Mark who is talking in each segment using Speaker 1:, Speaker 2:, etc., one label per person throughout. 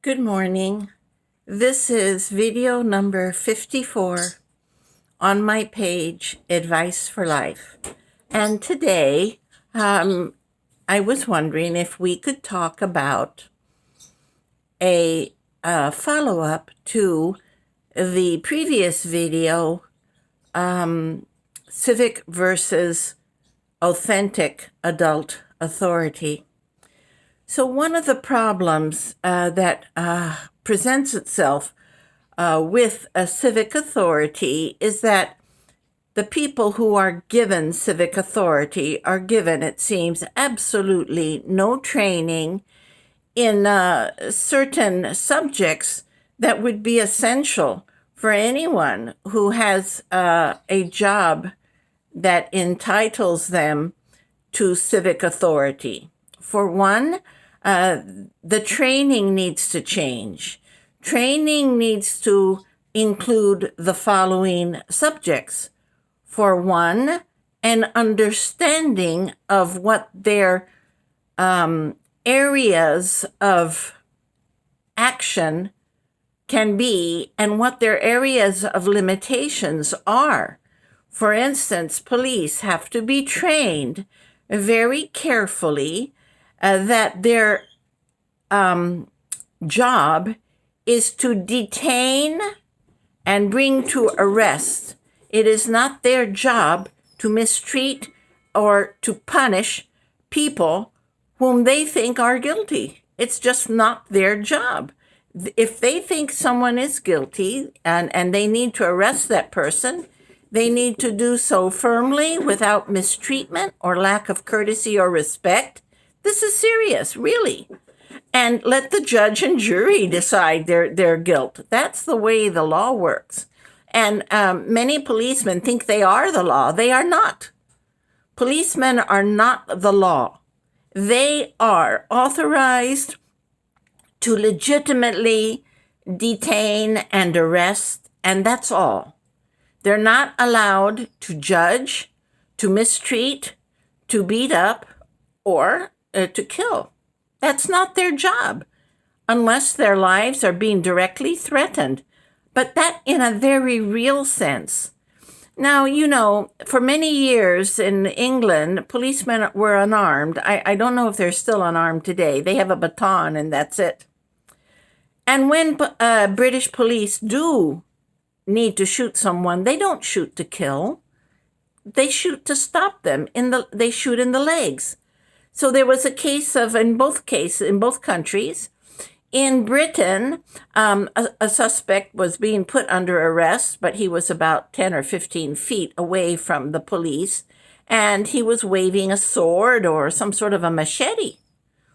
Speaker 1: Good morning. This is video number 54 on my page, Advice for Life. And today, I was wondering if we could talk about a follow-up to the previous video, Civic versus Authentic Adult Authority. So one of the problems that presents itself with a civic authority is that the people who are given civic authority are given, it seems, absolutely no training in certain subjects that would be essential for anyone who has a job that entitles them to civic authority. For one, the training needs to change. Training needs to include the following subjects. For one, an understanding of what their areas of action can be and what their areas of limitations are. For instance, police have to be trained very carefully that their job is to detain and bring to arrest. It is not their job to mistreat or to punish people whom they think are guilty. It's just not their job. If they think someone is guilty and they need to arrest that person, they need to do so firmly without mistreatment or lack of courtesy or respect. This is serious, really. And let the judge and jury decide their guilt. That's the way the law works. And many policemen think they are the law. They are not. Policemen are not the law. They are authorized to legitimately detain and arrest, and that's all. They're not allowed to judge, to mistreat, to beat up, or to kill. That's not their job, unless their lives are being directly threatened, but that in a very real sense. Now, for many years in England, policemen were unarmed. I don't know if they're still unarmed today. They have a baton and that's it. And when British police do need to shoot someone, they don't shoot to kill. They shoot to stop them. They shoot in the legs. So there was a case in both countries. In Britain, a suspect was being put under arrest, but he was about 10 or 15 feet away from the police, and he was waving a sword or some sort of a machete.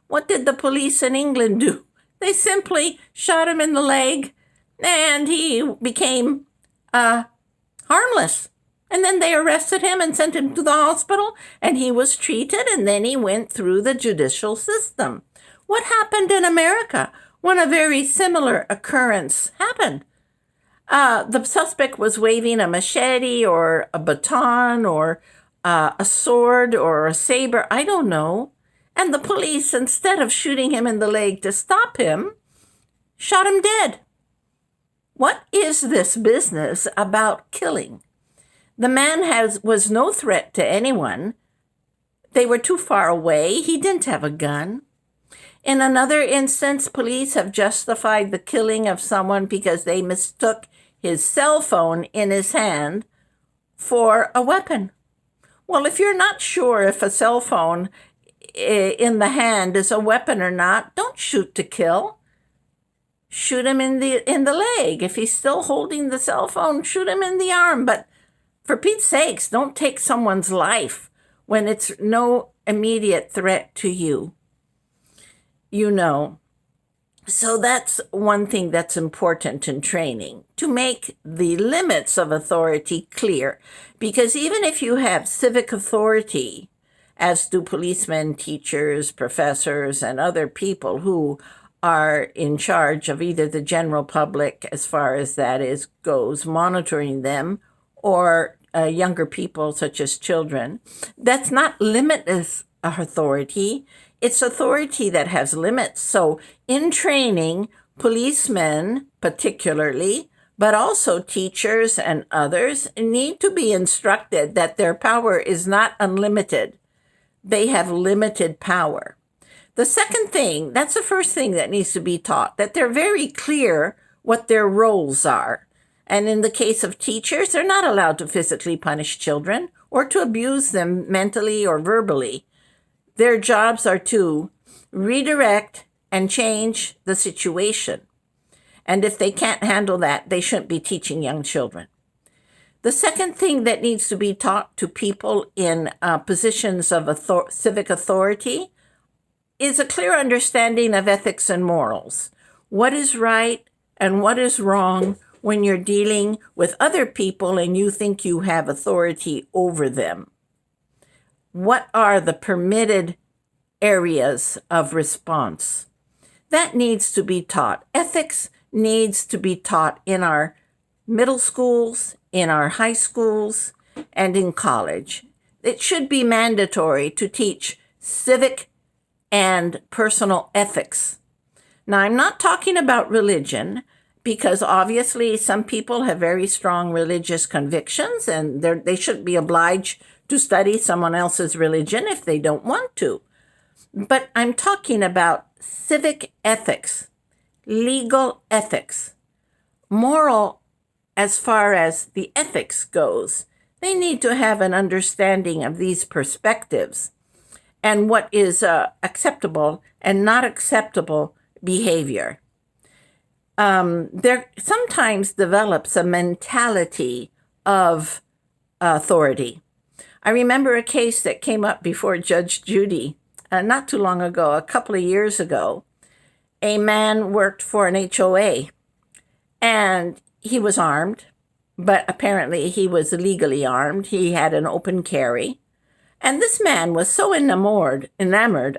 Speaker 1: What did the police in England do? They simply shot him in the leg, and he became harmless. And then they arrested him and sent him to the hospital, and he was treated, and then he went through the judicial system. What happened in America when a very similar occurrence happened? The suspect was waving a machete or a baton or a sword or a saber, I don't know. And the police, instead of shooting him in the leg to stop him, shot him dead. What is this business about killing? The man was no threat to anyone. They were too far away. He didn't have a gun. In another instance, police have justified the killing of someone because they mistook his cell phone in his hand for a weapon. Well, if you're not sure if a cell phone in the hand is a weapon or not, don't shoot to kill. Shoot him in the leg. If he's still holding the cell phone, shoot him in the arm. But for Pete's sakes, don't take someone's life when it's no immediate threat to you. So that's one thing that's important in training, to make the limits of authority clear. Because even if you have civic authority, as do policemen, teachers, professors, and other people who are in charge of either the general public, as far as that goes, monitoring them, or younger people such as children, that's not limitless authority. It's authority that has limits. So in training, Policemen, particularly, but also teachers and others, need to be instructed that their power is not unlimited. They have limited power. The second thing, that's the first thing that needs to be taught, that they're very clear what their roles are. And in the case of teachers, they're not allowed to physically punish children or to abuse them mentally or verbally. Their jobs are to redirect and change the situation. And if they can't handle that, they shouldn't be teaching young children. The second thing that needs to be taught to people in positions of civic authority is a clear understanding of ethics and morals. What is right and what is wrong when you're dealing with other people and you think you have authority over them? What are the permitted areas of response? That needs to be taught. Ethics needs to be taught in our middle schools, in our high schools, and in college. It should be mandatory to teach civic and personal ethics. Now, I'm not talking about religion, because obviously some people have very strong religious convictions and they shouldn't be obliged to study someone else's religion if they don't want to. But I'm talking about civic ethics, legal ethics, moral as far as the ethics goes. They need to have an understanding of these perspectives and what is acceptable and not acceptable behavior. There sometimes develops a mentality of authority. I remember a case that came up before Judge Judy not too long ago, a couple of years ago. A man worked for an HOA, and he was armed, but apparently he was illegally armed. He had an open carry. And this man was so enamored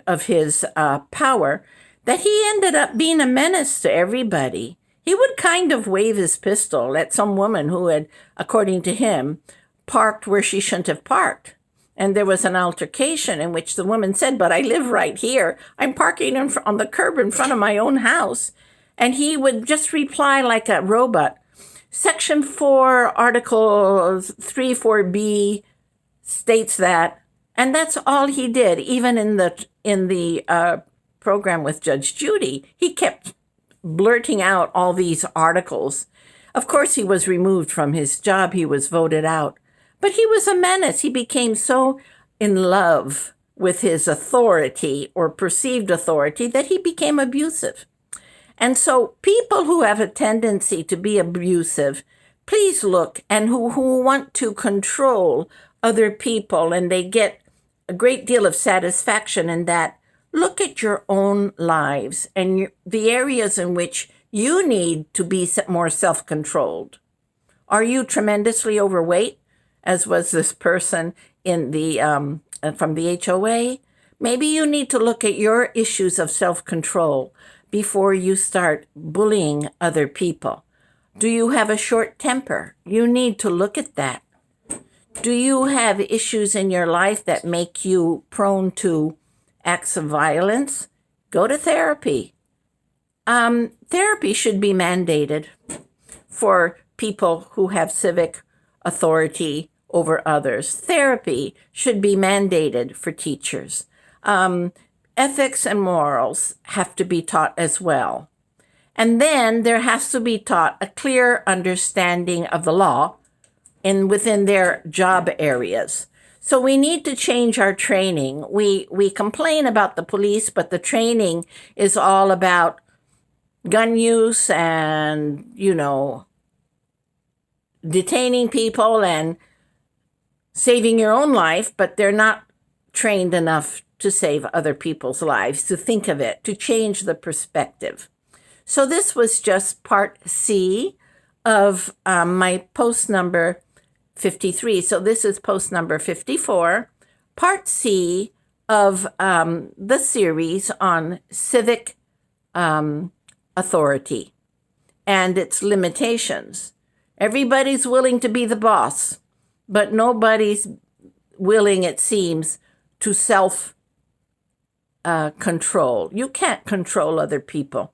Speaker 1: of his power that he ended up being a menace to everybody. He would kind of wave his pistol at some woman who had, according to him, parked where she shouldn't have parked. And there was an altercation in which the woman said, "But I live right here. I'm parking on the curb in front of my own house." And he would just reply like a robot. Section 4, Article 34B states that. And that's all he did. Even in the program with Judge Judy, he kept blurting out all these articles. Of course, he was removed from his job. He was voted out. But he was a menace. He became so in love with his authority or perceived authority that he became abusive. And so people who have a tendency to be abusive, please look, and who want to control other people, and they get a great deal of satisfaction in that, look at your own lives and the areas in which you need to be more self-controlled. Are you tremendously overweight, as was this person in the from the HOA? Maybe you need to look at your issues of self-control before you start bullying other people. Do you have a short temper? You need to look at that. Do you have issues in your life that make you prone to acts of violence? Go to therapy. Therapy should be mandated for people who have civic authority over others. Therapy should be mandated for teachers. Ethics and morals have to be taught as well. And then there has to be taught a clear understanding of the law within their job areas. So we need to change our training. We complain about the police, but the training is all about gun use and, detaining people and saving your own life, but they're not trained enough to save other people's lives, to think of it, to change the perspective. So this was just part C of my post number 53. So this is post number 54, part C of the series on civic authority and its limitations. Everybody's willing to be the boss, but nobody's willing, it seems, to self-control. You can't control other people.